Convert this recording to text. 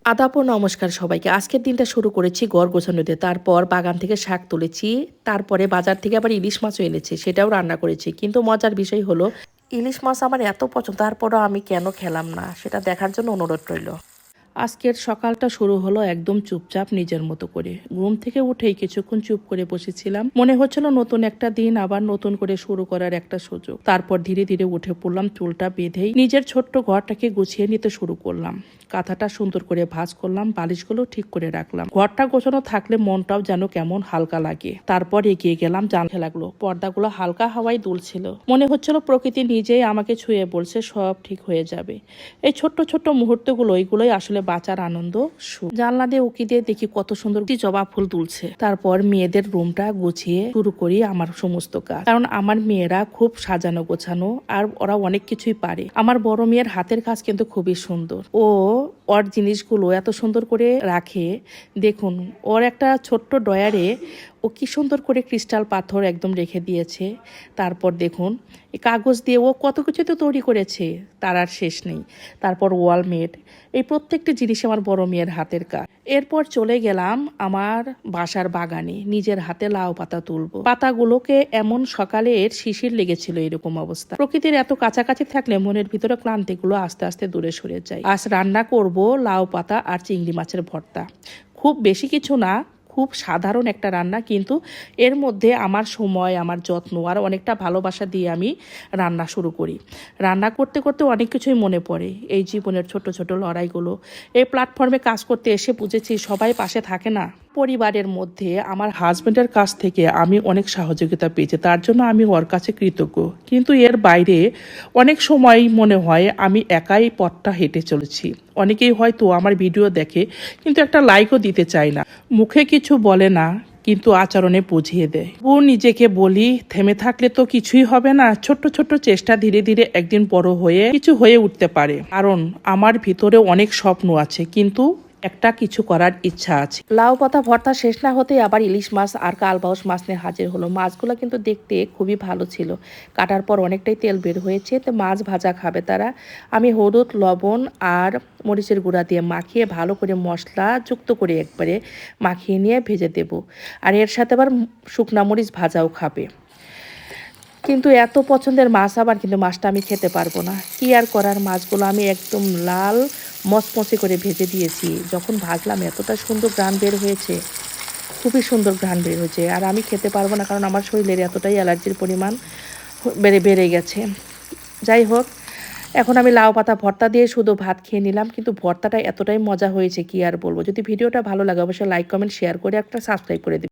আদাব ও নমস্কার সবাইকে। আজকের দিনটা শুরু করেছি ঘর গোছানো দিয়ে। তারপর বাগান থেকে শাক তুলেছি। তারপরে বাজার থেকে আবার ইলিশ মাছও এনেছি, সেটাও রান্না করেছি। কিন্তু মজার বিষয় হলো ইলিশ মাছ আমার এত পছন্দ, তারপরও আমি কেন খেলাম না সেটা দেখার জন্য অনুরোধ রইল। আজকের সকালটা শুরু হলো একদম চুপচাপ নিজের মতো করে। ঘুম থেকে উঠেই কিছুক্ষণ চুপ করে বসেছিলাম। মনে হচ্ছিল নতুন একটা দিন, আবার নতুন করে শুরু করার একটা সুযোগ। তারপর ধীরে ধীরে উঠে পড়লাম, চুলটা বেঁধেই নিজের ছোট্ট ঘরটাকে গুছিয়ে নিতে শুরু করলাম। কাঁথাটা সুন্দর করে ভাঁজ করলাম, বালিশগুলো ঠিক করে রাখলাম। ঘরটা গোছানো থাকলে মনটাও যেন কেমন হালকা লাগে। তারপর এগিয়ে গেলাম, জানতে লাগলো। পর্দাগুলো হালকা হাওয়ায় দুলছিল। মনে হচ্ছিল প্রকৃতি নিজেই আমাকে ছুঁয়ে বলছে সব ঠিক হয়ে যাবে। এই ছোট্ট ছোট্ট মুহূর্তগুলো, এইগুলোই আসলে বাঁচার আনন্দ। জানলা দিয়ে উকি দিয়ে দেখি কত সুন্দর জবা ফুল তুলছে। তারপর মেয়েদের রুমটা গুছিয়ে শুরু করি আমার সমস্ত কাজ, কারণ আমার মেয়েরা খুব সাজানো গোছানো আর ওরা অনেক কিছুই পারে। আমার বড় মেয়ের হাতের কাজ কিন্তু খুবই সুন্দর। ওর জিনিসগুলো এত সুন্দর করে রাখে। দেখুন, ওর একটা ছোট্ট ডয়ারে ও কি সুন্দর করে ক্রিস্টাল পাথর একদম রেখে দিয়েছে। তারপর দেখুন, এই কাগজ দিয়ে ও কত কিছু তো তৈরি করেছে, তার আর শেষ নেই। তারপর ওয়ালমেট, এই প্রত্যেকটি জিনিস আমার বড় মেয়ের হাতের কাজ। এরপর চলে গেলাম আমার বাসার বাগানে, নিজের হাতে লাউ পাতা তুলবো। পাতাগুলোকে এমন সকালে এর শিশির লেগেছিল, এরকম অবস্থা। প্রকৃতির এত কাছাকাছি থাকলে মনের ভিতরে ক্লান্তিগুলো আস্তে আস্তে দূরে সরে যায়। আজ রান্না করব লাউ পাতা আর চিংড়ি মাছের ভর্তা। খুব বেশি কিছু না, খুব সাধারণ একটা রান্না, কিন্তু এর মধ্যে আমার সময়, আমার যত্ন আর অনেকটা ভালোবাসা দিয়ে আমি রান্না শুরু করি। রান্না করতে করতে অনেক কিছুই মনে পড়ে, এই জীবনের ছোট ছোট লড়াইগুলো। এই প্ল্যাটফর্মে কাজ করতে এসে বুঝেছি সবাই পাশে থাকে না। পরিবারের মধ্যে আমার হাজবেন্ডের কাছ থেকে আমি অনেক সহযোগিতা পেয়েছি, তার জন্য আমি ওর কাছে কৃতজ্ঞ। কিন্তু এর বাইরে অনেক সময় মনে হয় আমি একাই পথটা হেঁটে চলেছি। অনেকেই হয়তো আমার ভিডিও দেখে কিন্তু একটা লাইকও দিতে চায় না, মুখে কিছু বলে না, কিন্তু আচরণে বুঝিয়ে দেয়। ও নিজেকে বলি, থেমে থাকলে তো কিছুই হবে না। ছোট্ট ছোট্ট চেষ্টা ধীরে ধীরে একদিন বড় হয়ে কিছু হয়ে উঠতে পারে। কারণ আমার ভিতরে অনেক স্বপ্ন আছে, কিন্তু একটা কিছু করার ইচ্ছা আছে। লাউ পাতা ভর্তা শেষ না হতেই আবার ইলিশ মাছ আর কালবাউস মাছ নিয়ে হাজির হলো। মাছগুলো কিন্তু দেখতে খুবই ভালো ছিল। কাটার পর অনেকটাই তেল বের হয়েছে, তো মাছ ভাজা খাবে তারা। আমি হলুদ, লবণ আর মরিচের গুঁড়া দিয়ে মাখিয়ে ভালো করে মশলা যুক্ত করে একবারে মাখিয়ে নিয়ে ভেজে দেব। আর এর সাথে আবার শুকনা মরিচ ভাজাও খাবে। কিন্তু এত পছন্দের মাছ আবার, কিন্তু মাছটা আমি খেতে পারবো না। কি আর করার, মাছগুলো আমি একদম লাল মচমচে করে ভেজে দিয়েছি। যখন ভাজলাম এতটা সুন্দর ঘ্রাণ বের হয়েছে, খুবই সুন্দর ঘ্রাণ বের হয়েছে। আর আমি খেতে পারবো না, কারণ আমার শরীরের এতটাই অ্যালার্জির পরিমাণ বেড়ে গেছে। যাই হোক, এখন আমি লাউ পাতা ভর্তা দিয়ে শুধু ভাত খেয়ে নিলাম, কিন্তু ভর্তাটা এতটাই মজা হয়েছে কি আর বলবো। যদি ভিডিওটা ভালো লাগে অবশ্যই লাইক, কমেন্ট, শেয়ার করে একটা সাবস্ক্রাইব করে দিন।